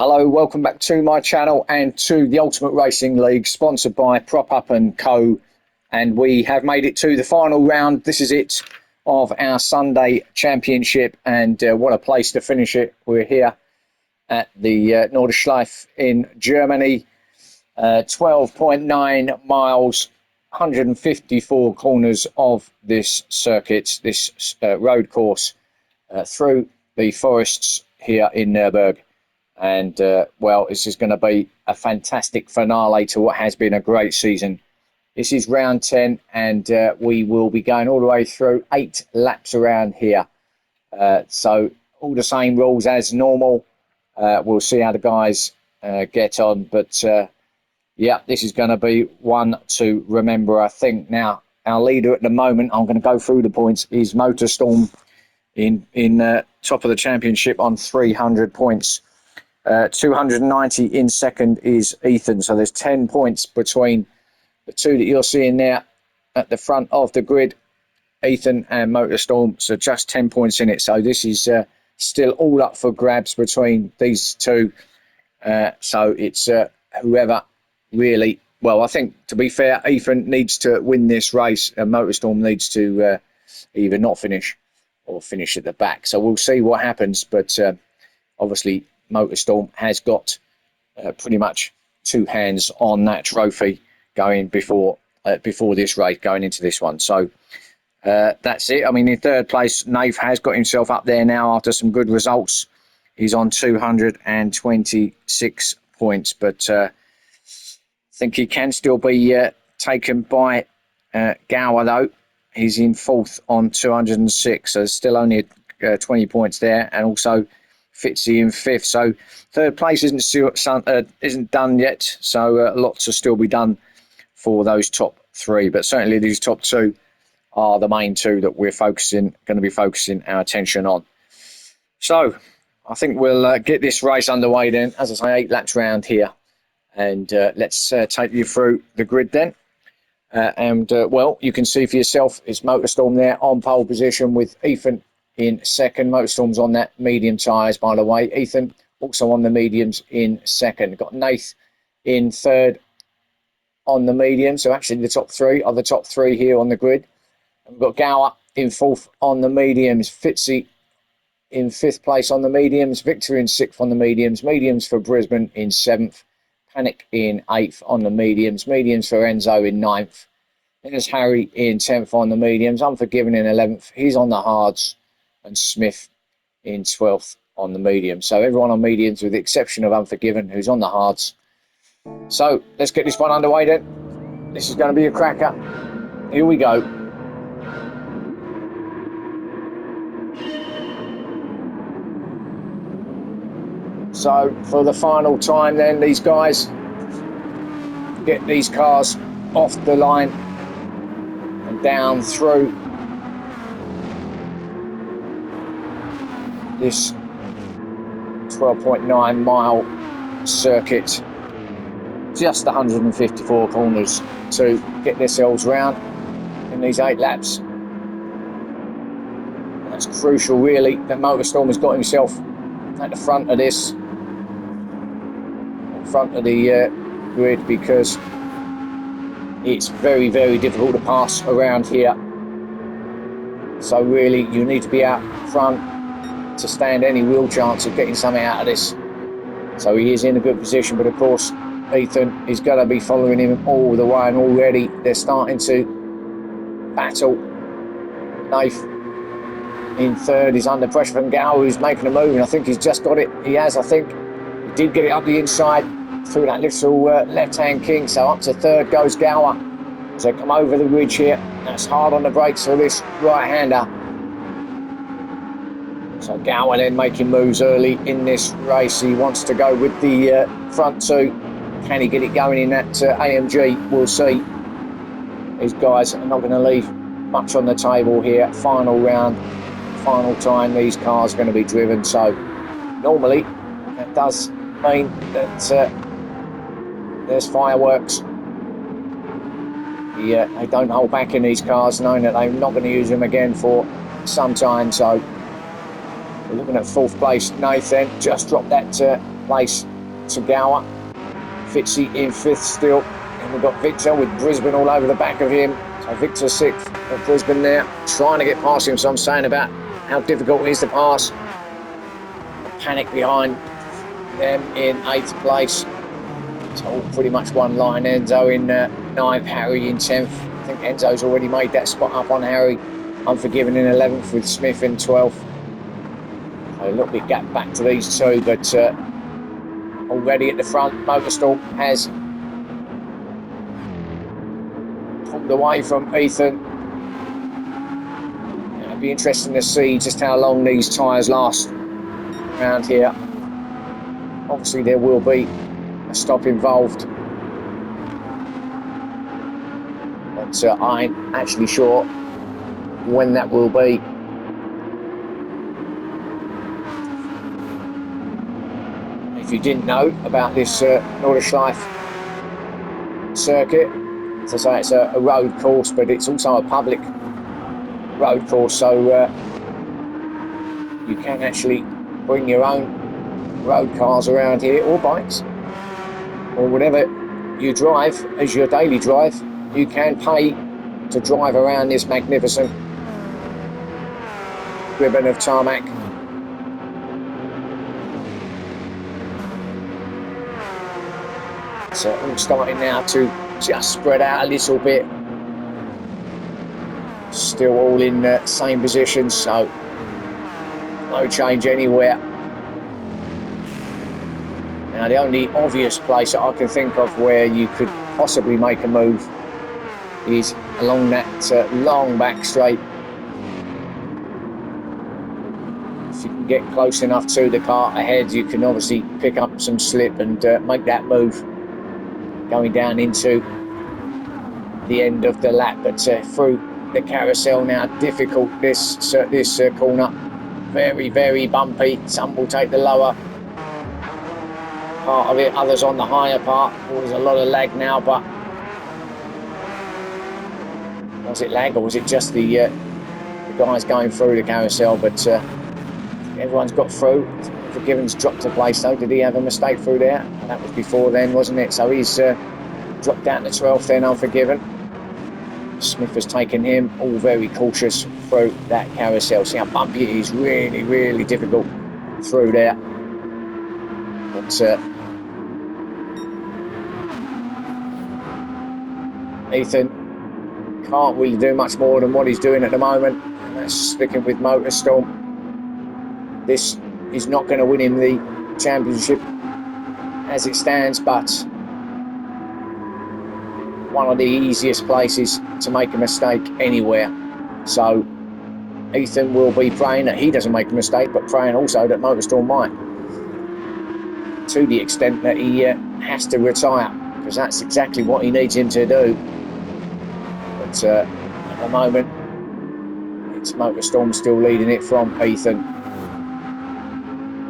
Hello, welcome back to my channel and to the Ultimate Racing League, sponsored by Prop Up & Co. And we have made it to the final round. This is it of our Sunday championship, and what a place to finish it. We're here at the Nordschleife in Germany. 12.9 miles, 154 corners of this circuit, this road course through the forests here in Nürburgring. And, well, this is going to be a fantastic finale to what has been a great season. This is round 10, and we will be going all the way through 8 laps around here. So all the same rules as normal. We'll see how the guys get on. But, yeah, this is going to be one to remember, I think. Now, our leader at the moment, I'm going to go through the points, is Motorstorm in top of the championship on 300 points. 290 in second is Ethan. So there's 10 points between the two that you're seeing there at the front of the grid, Ethan and Motorstorm. So just 10 points in it. So this is still all up for grabs between these two. So it's whoever really, well, I think, to be fair, Ethan needs to win this race and Motorstorm needs to either not finish or finish at the back. So we'll see what happens. But obviously, Motorstorm has got pretty much two hands on that trophy going before this race, going into this one. So that's it. I mean, in third place, Nath has got himself up there now after some good results. He's on 226 points, but I think he can still be taken by Gower, though. He's in fourth on 206, so there's still only 20 points there, and also Fitzy in fifth. So third place isn't done yet, so lots to still be done for those top three. But certainly these top two are the main two that we're going to be focusing our attention on. So I think we'll get this race underway then. As I say, 8 laps round here, and let's take you through the grid then. Well, you can see for yourself, it's Motorstorm there on pole position with Ethan in second. Motorstorm's on that medium tyres, by the way. Ethan also on the mediums in second. Got Nath in third on the medium. So actually the top three are the top three here on the grid. And we've got Gower in fourth on the mediums. Fitzy in fifth place on the mediums. Victor in sixth on the mediums. Mediums for Brisbane in seventh. Panic in eighth on the mediums. Mediums for Enzo in ninth. Then there's Harry in 10th on the mediums. Unforgiven in 11th. He's on the hards. And Smith in 12th on the medium. So everyone on mediums with the exception of Unforgiven, who's on the hards. So let's get this one underway then. This is going to be a cracker. Here we go. So for the final time then, these guys get these cars off the line and down through this 12.9 mile circuit, just 154 corners to get themselves round in these 8 laps. And that's crucial, really, that Motorstorm has got himself at the front of this, in front of the grid, because it's very, very difficult to pass around here. So really, you need to be out front to stand any real chance of getting something out of this. So he is in a good position, but of course Ethan is going to be following him all the way, and already they're starting to battle. Nath in third is under pressure from Gower, who's making a move, and I think he's just got it. He has, I think. He did get it up the inside through that little left-hand kink, so up to third goes Gower. So come over the ridge here. That's hard on the brakes for this right-hander. So Gower then making moves early in this race. He wants to go with the front two. Can he get it going in that AMG? We'll see. These guys are not going to leave much on the table here. Final round, final time these cars are going to be driven. So normally that does mean that there's fireworks. They don't hold back in these cars, knowing that they're not going to use them again for some time. So we're looking at fourth place. Nathan just dropped that place to Gower. Fitzy in 5th still. And we've got Victor with Brisbane all over the back of him. So Victor 6th at Brisbane there, trying to get past him. So I'm saying about how difficult it is to pass. Panic behind them in 8th place. It's all pretty much one line. Enzo in 9th, Harry in 10th. I think Enzo's already made that spot up on Harry. Unforgiven in 11th with Smith in 12th. So a little bit gap back to these two, but already at the front, Motorstorm has pulled away from Ethan. It'll be interesting to see just how long these tyres last around here. Obviously there will be a stop involved, but I ain't actually sure when that will be. If you didn't know about this Nordschleife circuit, as I say, it's a road course, but it's also a public road course, so you can actually bring your own road cars around here, or bikes, or whatever you drive as your daily drive. You can pay to drive around this magnificent ribbon of tarmac. It's all starting now to just spread out a little bit. Still all in the same position, so no change anywhere. Now the only obvious place that I can think of where you could possibly make a move is along that long back straight. If you can get close enough to the car ahead, you can obviously pick up some slip and make that move going down into the end of the lap. But through the carousel now, difficult this corner, very bumpy. Some will take the lower part of it, others on the higher part. There's a lot of lag now, but was it lag or was it just the guys going through the carousel? But everyone's got through. Forgiven's dropped a place though. Did he have a mistake through there? That was before then, wasn't it? So he's dropped down to 12th then, Unforgiven. Smith has taken him, all very cautious through that carousel. See how bumpy it is, really difficult through there. But Ethan can't really do much more than what he's doing at the moment. And that's sticking with Motorstorm. This is not going to win him the championship as it stands, but one of the easiest places to make a mistake anywhere. So Ethan will be praying that he doesn't make a mistake, but praying also that Motorstorm might, to the extent that he has to retire, because that's exactly what he needs him to do. But at the moment, it's Motorstorm still leading it from Ethan.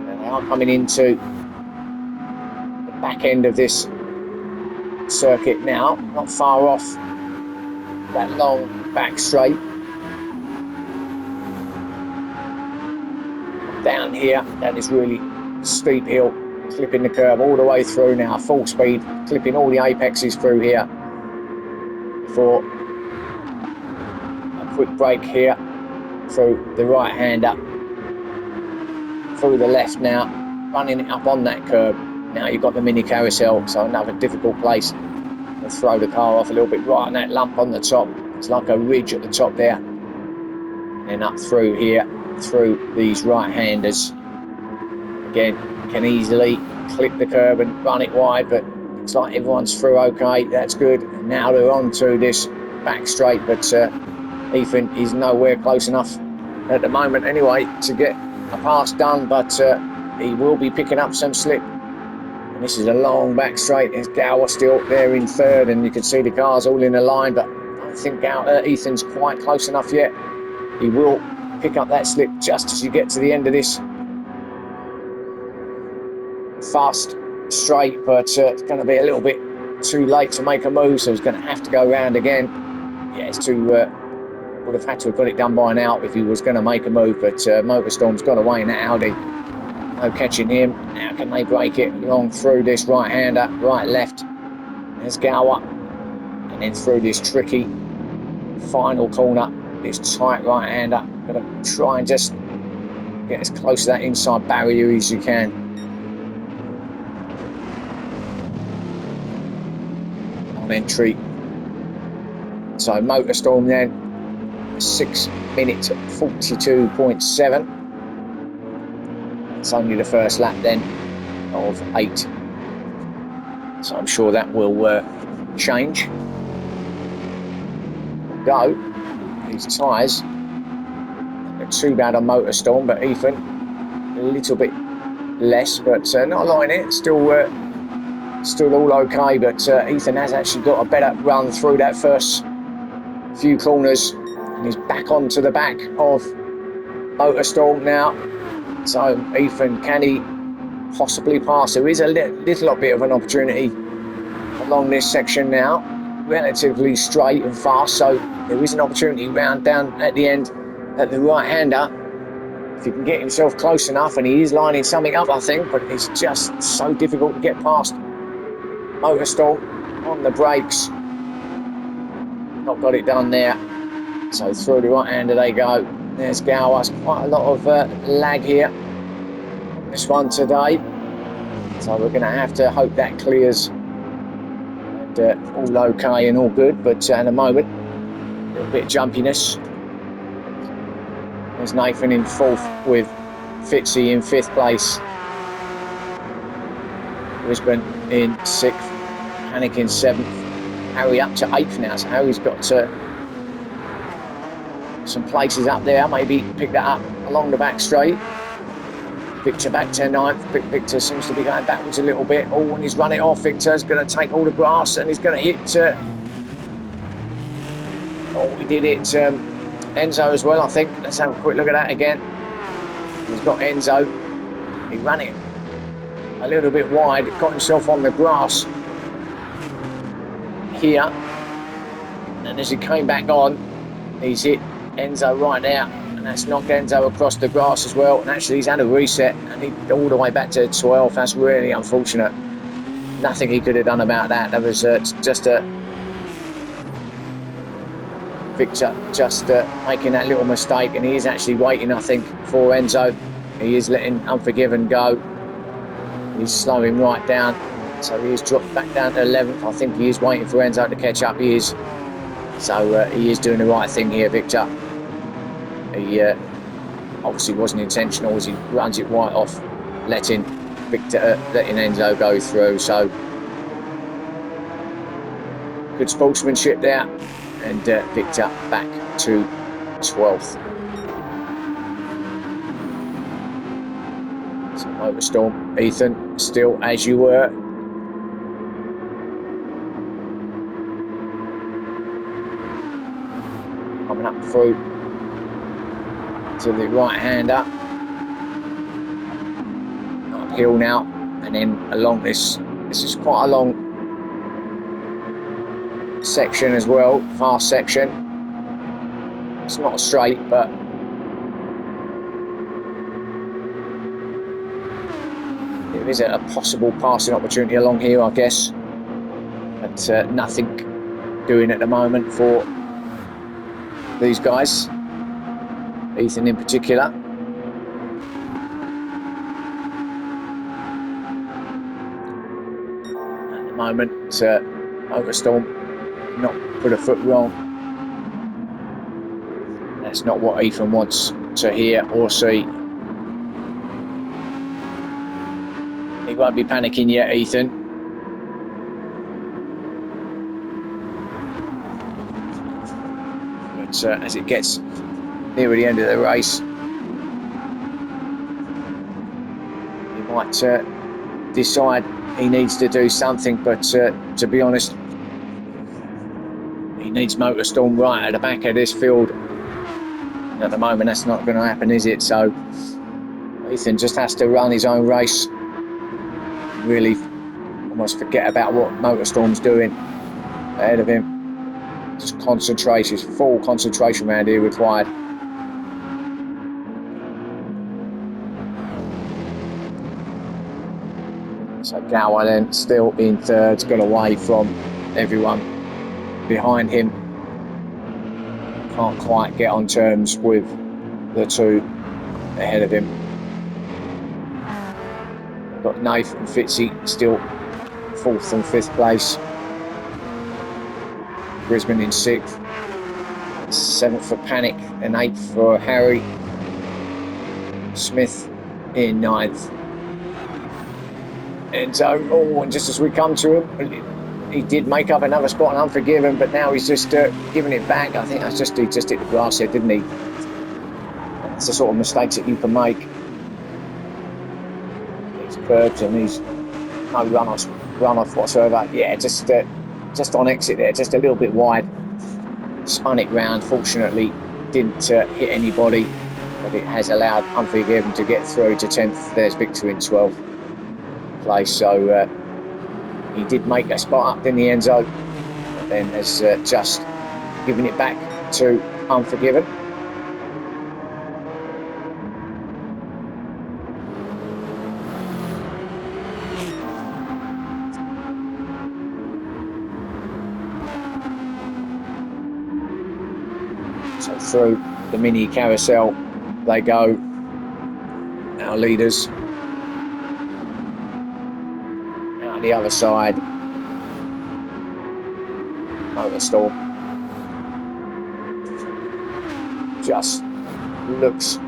And they are coming into the back end of this circuit now, not far off that long back straight. Down here, that is really steep hill, clipping the curb all the way through now, full speed, clipping all the apexes through here for a quick break here through the right hander, through the left now, running it up on that curb. Now you've got the mini carousel, so another difficult place to throw the car off a little bit, right on that lump on the top. It's like a ridge at the top there. And up through here, through these right-handers. Again, can easily clip the curb and run it wide, but it's like everyone's through okay, that's good. And now they're on to this back straight, but Ethan is nowhere close enough at the moment anyway to get a pass done, but he will be picking up some slip. And this is a long back straight. There's Gower still there in third, and you can see the cars all in a line, but I don't think Ethan's quite close enough yet. He will pick up that slip just as you get to the end of this fast straight, but it's going to be a little bit too late to make a move, so he's going to have to go round again. Yeah, it's too would have had to have got it done by now if he was going to make a move, but Motorstorm's got away in that Audi. No catching him. How can they break it along through this right-hander, right, left? There's Gower. And then through this tricky final corner, this tight right-hander. Got to try and just get as close to that inside barrier as you can. On entry. So Motorstorm then, 6 minutes 42.7. It's only the first lap then of 8. So I'm sure that will change. Go. These tyres, not too bad on Motorstorm, but Ethan a little bit less, but not a lot in it. Still all okay, but Ethan has actually got a better run through that first few corners, and he's back onto the back of Motorstorm now. So Ethan, can he possibly pass? There is a little bit of an opportunity along this section now, relatively straight and fast, so there is an opportunity round down at the end at the right-hander. If he can get himself close enough, and he is lining something up, I think, but it's just so difficult to get past Motorstorm on the brakes. Not got it done there. So through the right-hander they go. There's Gower. Quite a lot of lag here on this one today. So we're going to have to hope that clears. And all okay and all good. But at the moment, a little bit of jumpiness. There's Nathan in 4th with Fitzy in 5th place. Brisbane in 6th. Panic in 7th. Harry up to 8th now. So Harry's got some places up there, maybe pick that up along the back straight. Victor back to 9th. Victor seems to be going backwards a little bit. Oh, and he's run it off. Victor's going to take all the grass and he's going to hit. He did it. Enzo as well, I think. Let's have a quick look at that again. He's got Enzo. He ran it a little bit wide. Got himself on the grass here. And as he came back on, he's hit Enzo right there, and that's knocked Enzo across the grass as well. And actually he's had a reset and he all the way back to 12th. That's really unfortunate. Nothing he could have done about that. That was just a Victor just making that little mistake, and he is actually waiting, I think, for Enzo. He is letting Unforgiven go. He's slowing right down, so he is dropped back down to 11th. I think he is waiting for Enzo to catch up. He is. So he is doing the right thing here, Victor. He obviously wasn't intentional as he runs it right off, letting Enzo go through. So good sportsmanship there, and Victor back to 12th. So Motorstorm, Ethan, still as you were. Coming up through to the right-hander. Uphill now, and then along this is quite a long section as well, fast section. It's not straight, but there is a possible passing opportunity along here, I guess. But nothing doing at the moment for these guys, Ethan in particular. At the moment, Motorstorm not put a foot wrong. That's not what Ethan wants to hear or see. He won't be panicking yet, Ethan. But as it gets near the end of the race, he might decide he needs to do something, but to be honest, he needs Motorstorm right at the back of this field. And at the moment, that's not going to happen, is it? So Ethan just has to run his own race, really almost forget about what Motorstorm's doing ahead of him. Just concentration, full concentration around here required. So Gower then still in third, got away from everyone behind him. Can't quite get on terms with the two ahead of him. Got Nath and Fitzy still 4th and 5th place. Brisbane in 6th. 7th for Panic and 8th for Harry. Smith in 9th. And so, and just as we come to him, he did make up another spot on Unforgiven, but now he's just giving it back. I think that's just, he just hit the grass here, didn't he? That's the sort of mistakes that you can make. These curbs and these no runoff whatsoever. Yeah, just on exit there, just a little bit wide. Spun it round, fortunately didn't hit anybody, but it has allowed Unforgiven to get through to 10th. There's Victor in 12th place, so he did make a spot up in the end zone, but then has just given it back to Unforgiven. So through the mini carousel they go, our leaders. Out the other side, Motorstorm just looks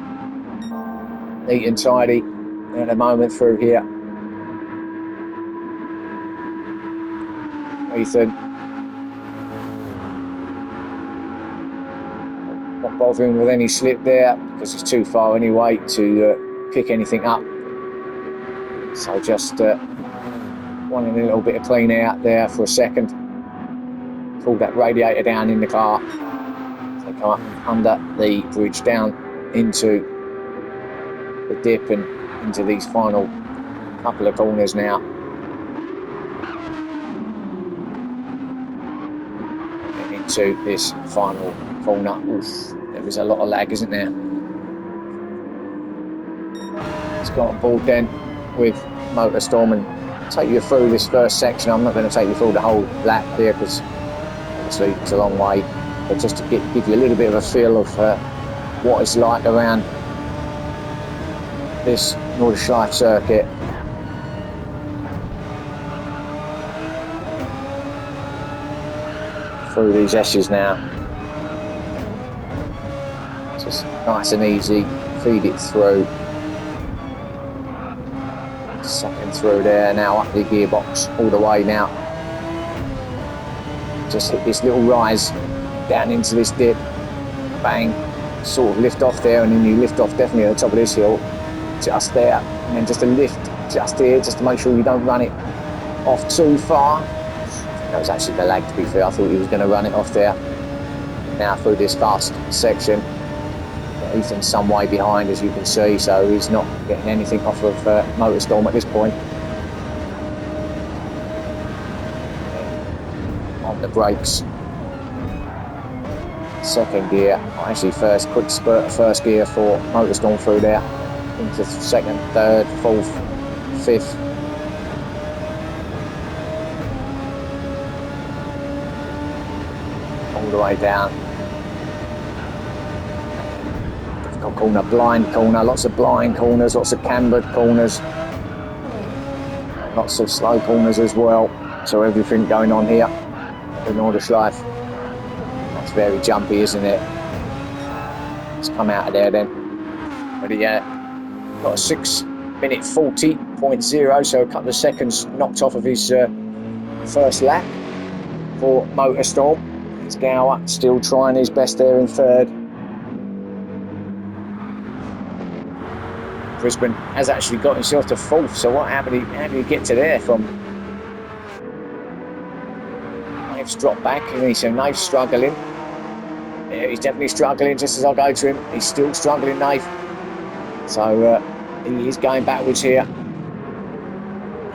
neat and tidy at the moment through here. Ethan not bothering with any slip there because it's too far anyway to pick anything up. So just wanting a little bit of clean out there for a second. Pulled that radiator down in the car. So come up under the bridge down into the dip and into these final couple of corners now. And into this final corner. Oof, there is a lot of lag, isn't there? Let's go on board then with Motorstorm and take you through this first section. I'm not going to take you through the whole lap here because obviously it's a long way, but just to give you a little bit of a feel of what it's like around this Nordschleife circuit. Through these S's now. Just nice and easy, feed it through. Second through there, now up the gearbox all the way now. Just hit this little rise down into this dip, bang, sort of lift off there, and then you lift off definitely at the top of this hill, just there, and then just a lift just here, just to make sure you don't run it off too far. That was actually the lag, to be fair. I thought he was going to run it off there. Now through this fast section, Ethan's some way behind, as you can see, so he's not getting anything off of Motorstorm at this point. On the brakes, second gear, actually first quick spurt, first gear for Motorstorm through there, into second, third, fourth, fifth. All the way down. Difficult corner, blind corner, lots of blind corners, lots of cambered corners, lots of slow corners as well. So everything going on here in Nordschleife. That's very jumpy, isn't it? Let's come out of there then. But yeah, got a 6:40.0, so a couple of seconds knocked off of his first lap for Motorstorm. It's Gower still trying his best there in third. Brisbane has actually got himself to fourth, so what happened? How did he get to there from? Nath's dropped back, and so Nath's struggling. Yeah, he's definitely struggling just as I go to him. He's still struggling, Nath. So he is going backwards here.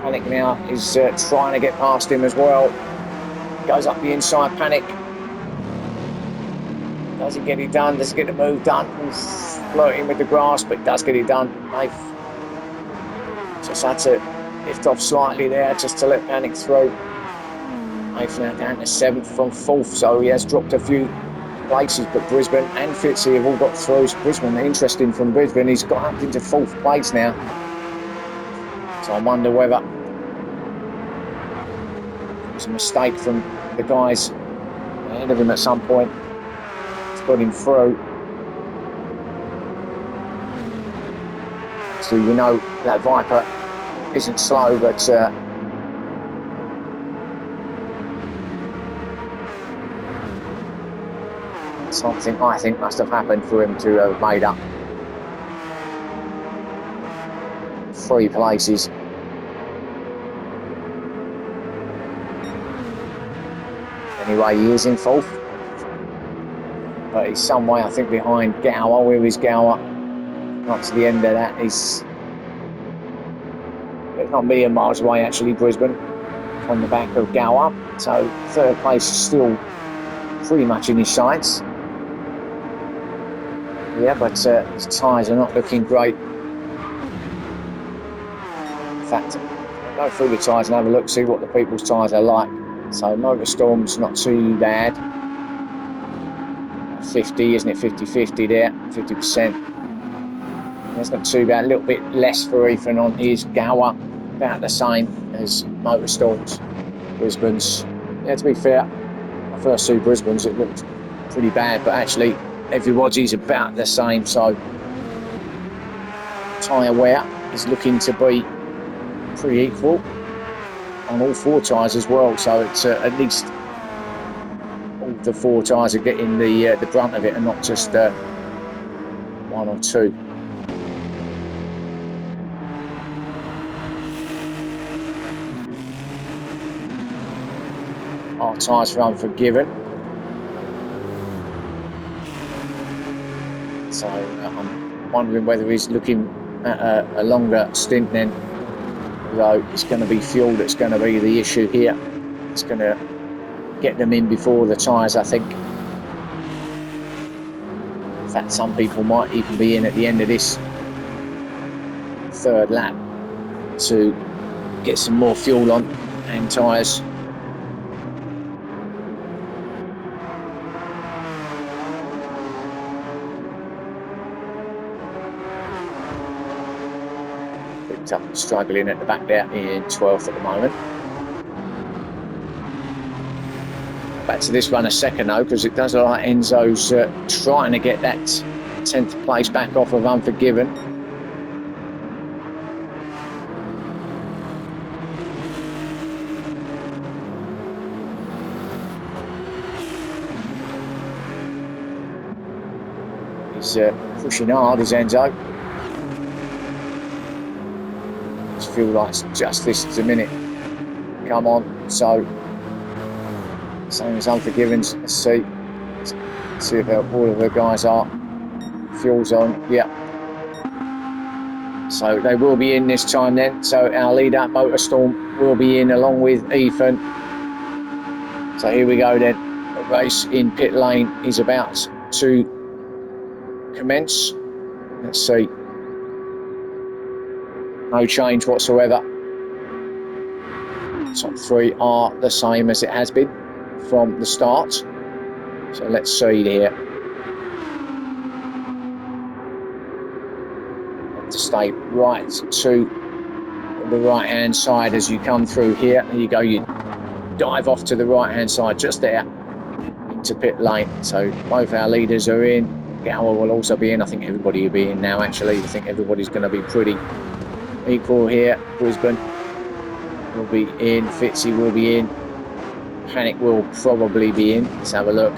Panic now is trying to get past him as well. Goes up the inside, Panic. Does he get it done? Does he get the move done? Flirting with the grass, but does get it done. Nath just had to lift off slightly there just to let Panic through. 8th now down to 7th from 4th, so he has dropped a few places, but Brisbane and Fitzy have all got through. Brisbane, interesting from Brisbane, he's got up into 4th place now. So I wonder whether it was a mistake from the guys ahead of him at some point to put him through. So you know that Viper isn't slow, but something I think must have happened for him to have made up 3 places. Anyway, he is in 4th, but he's some way, I think, behind Gower. Where is Gower? Up to the end of that, he's not a million miles away, actually, Brisbane, on the back of Gower. So 3rd place is still pretty much in his sights. Yeah, but his tyres are not looking great. In fact, I'll go through the tyres and have a look, see what the people's tyres are like. So Motorstorm's not too bad. 50, isn't it? 50-50 there, 50%. That's not too bad. A little bit less for Ethan on his Gower, about the same as Motorstorm's. Brisbane's, yeah, to be fair, my first 2 Brisbane's, it looked pretty bad, but actually everybody's about the same. So tyre wear is looking to be pretty equal on all 4 tyres as well. So it's at least all the 4 tyres are getting the brunt of it, and not just 1 or 2. Our tyres for Unforgiven. So I'm wondering whether he's looking at a longer stint then. Although it's going to be fuel that's going to be the issue here. It's going to get them in before the tyres, I think. In fact, some people might even be in at the end of this 3rd lap to get some more fuel on and tyres. Picked up struggling at the back there in 12th at the moment. Back to this run a second though, because it does look like Enzo's trying to get that 10th place back off of Unforgiven. He's pushing hard, is Enzo. Just feel like just this is a minute. Come on, so same as Unforgiven's. Let's see if all of the guys are. Fuel's on, yeah. So they will be in this time then. So our leader, Motorstorm, will be in along with Ethan. So here we go then. The race in pit lane is about to commence. Let's see. No change whatsoever. Top 3 are the same as it has been from the start. So let's see here. Have to stay right to the right hand side as you come through here. There you go, you dive off to the right hand side just there into pit lane. So both our leaders are in. Gower will also be in. I think everybody will be in now actually. I think everybody's going to be pretty equal here. Brisbane will be in, Fitzy will be in, Panic will probably be in. Let's have a look.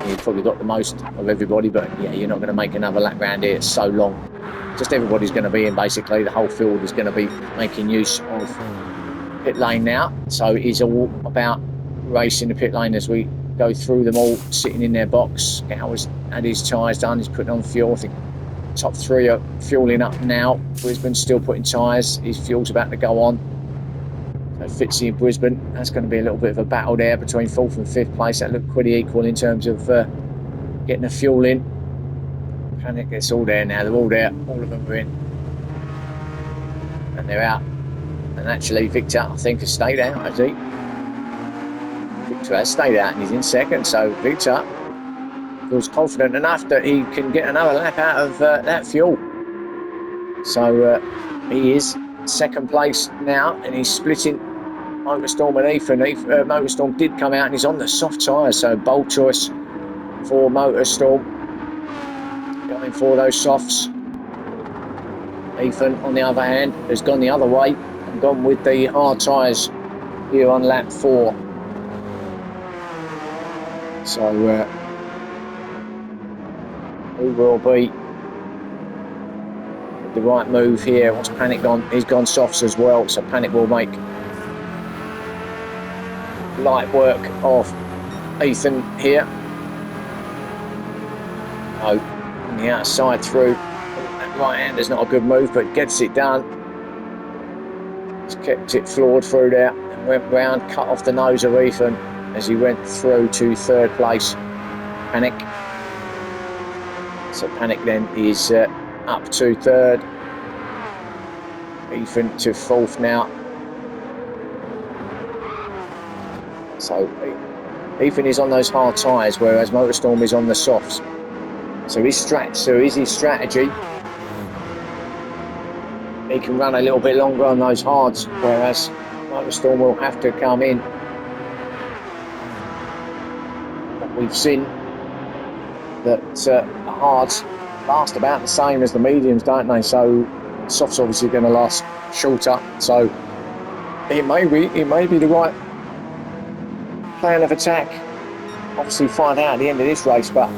He's probably got the most of everybody, but yeah, you're not going to make another lap round here. It's so long. Just everybody's going to be in basically. The whole field is going to be making use of pit lane now. So it's all about racing the pit lane as we go through them all, sitting in their box. Gower's had his tyres done, he's putting on fuel. I think top 3 are fueling up now. Brisbane's still putting tyres. His fuel's about to go on. So Fitzy and Brisbane, that's going to be a little bit of a battle there between 4th and 5th place. That looked pretty equal in terms of getting the fuel in. Panic, it's all there now. They're all there. All of them are in. And they're out And actually, Victor, I think, has stayed out, has he? Victor has stayed out and he's in second. So Victor feels confident enough that he can get another lap out of that fuel. So he is second place now, and he's splitting Motorstorm and Ethan. Motorstorm did come out and he's on the soft tyres, so bold choice for Motorstorm, going for those softs. Ethan, on the other hand, has gone the other way and gone with the hard tyres here on lap 4. So who will be the right move here? What's Panic gone? He's gone softs as well, so Panic will make light work of Ethan here. Oh, on the outside through. That right hand is not a good move, but gets it done. He's kept it floored through there and went round, cut off the nose of Ethan as he went through to third place. Panic. So Panic then is up to third. Ethan to fourth now. So Ethan is on those hard tyres, whereas Motorstorm is on the softs. So his strategy, he can run a little bit longer on those hards, whereas Motorstorm will have to come in. But we've seen that the hards last about the same as the mediums, don't they? So softs obviously going to last shorter. So it may be the right plan of attack. Obviously find out at the end of this race, but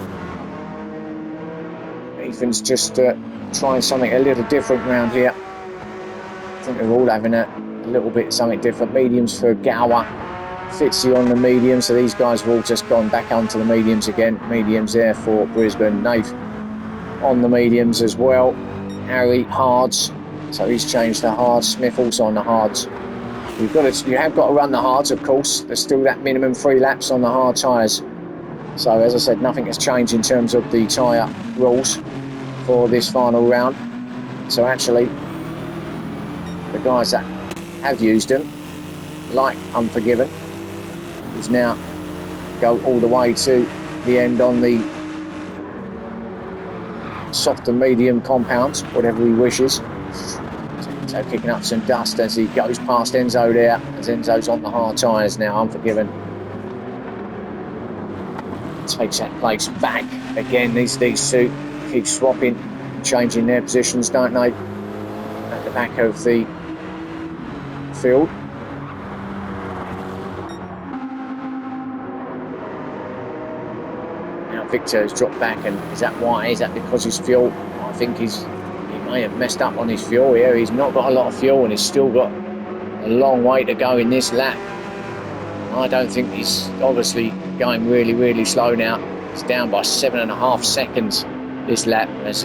Ethan's just trying something a little different around here. I think they're all having a little bit something different. Mediums for Gower, Fitzy on the medium, so these guys have all just gone back onto the mediums again. Mediums there for Brisbane. Nave on the mediums as well. Harry hards, so he's changed to hards. Smith also on the hards. You have got to run the hards, of course. There's still that minimum 3 laps on the hard tyres. So as I said, nothing has changed in terms of the tyre rules for this final round. So actually, the guys that have used them, like Unforgiven, is now go all the way to the end on the soft and medium compounds, whatever he wishes. So kicking up some dust as he goes past Enzo there, as Enzo's on the hard tyres now. Unforgiven takes that place back again. These two keep swapping, changing their positions, don't they, at the back of the field. Now Victor has dropped back, and is that why? Is that because his fuel? I think he may have messed up on his fuel here. He's not got a lot of fuel and he's still got a long way to go in this lap. I don't think he's obviously going really, really slow now. He's down by 7.5 seconds this lap as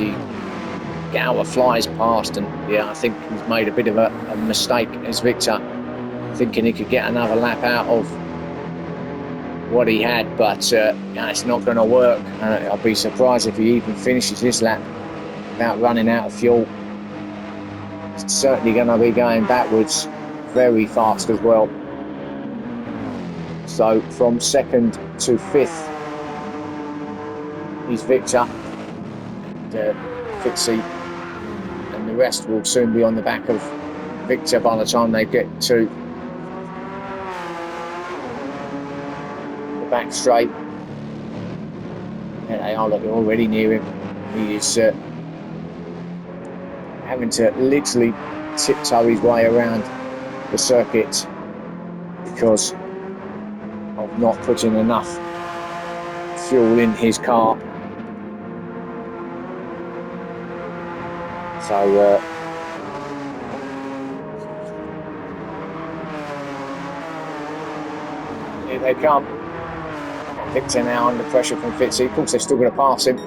Gower flies past, and yeah, I think he's made a bit of a mistake as Victor, thinking he could get another lap out of what he had, but it's not going to work. I'll be surprised if he even finishes this lap without running out of fuel. It's certainly going to be going backwards very fast as well. So from second to fifth is Victor, and Fitzy and the rest will soon be on the back of Victor by the time they get to the back straight. There they are, look, they're already near him. He is having to literally tiptoe his way around the circuit because of not putting enough fuel in his car. So here they come. Victor now under pressure from Fitzy. Of course they're still going to pass him,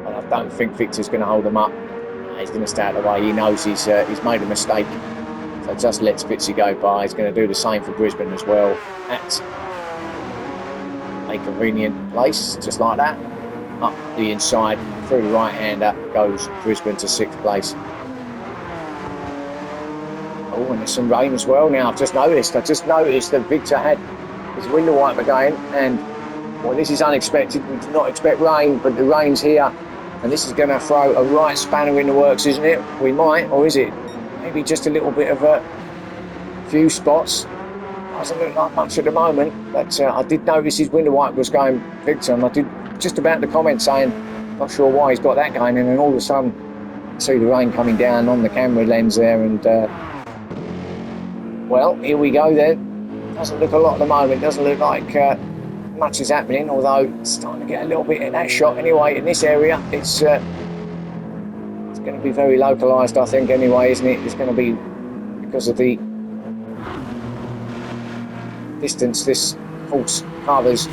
but I don't think Victor's going to hold them up. He's going to stay out of the way. He knows he's made a mistake, so just lets Fitzy go by. He's going to do the same for Brisbane as well at a convenient place, just like that. Up the inside, through the right-hander, goes Brisbane to 6th place. Oh, and there's some rain as well now. I just noticed that Victor had his window wiper going, and well, this is unexpected. We did not expect rain, but the rain's here, and this is going to throw a right spanner in the works, isn't it? We might, or is it maybe just a little bit of a few spots? Doesn't look like much at the moment, but I did notice his window wiper was going, Victor, and I did just about to comment saying, not sure why he's got that going, and then all of a sudden, see the rain coming down on the camera lens there, and well, here we go then. Doesn't look a lot at the moment, doesn't look like much is happening, although it's starting to get a little bit in that shot anyway. In this area, it's going to be very localised, I think, anyway, isn't it? It's going to be, because of the distance this course covers,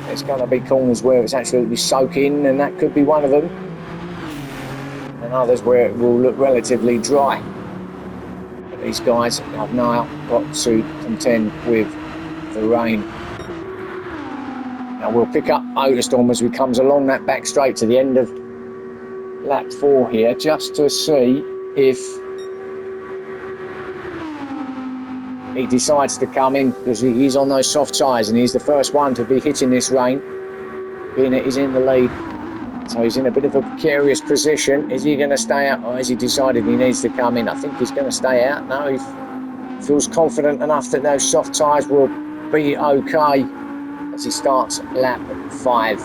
it's going to be corners where it's absolutely soaking, and that could be one of them, and others where it will look relatively dry. But these guys have now got to contend with the rain. Now we'll pick up Motorstorm as we comes along that back straight to the end of lap 4 here, just to see if he decides to come in, because he's on those soft tyres and he's the first one to be hitting this rain, being that he's in the lead. So he's in a bit of a precarious position. Is he going to stay out, or has he decided he needs to come in? I think he's going to stay out. No, he feels confident enough that those soft tyres will be okay as he starts lap 5.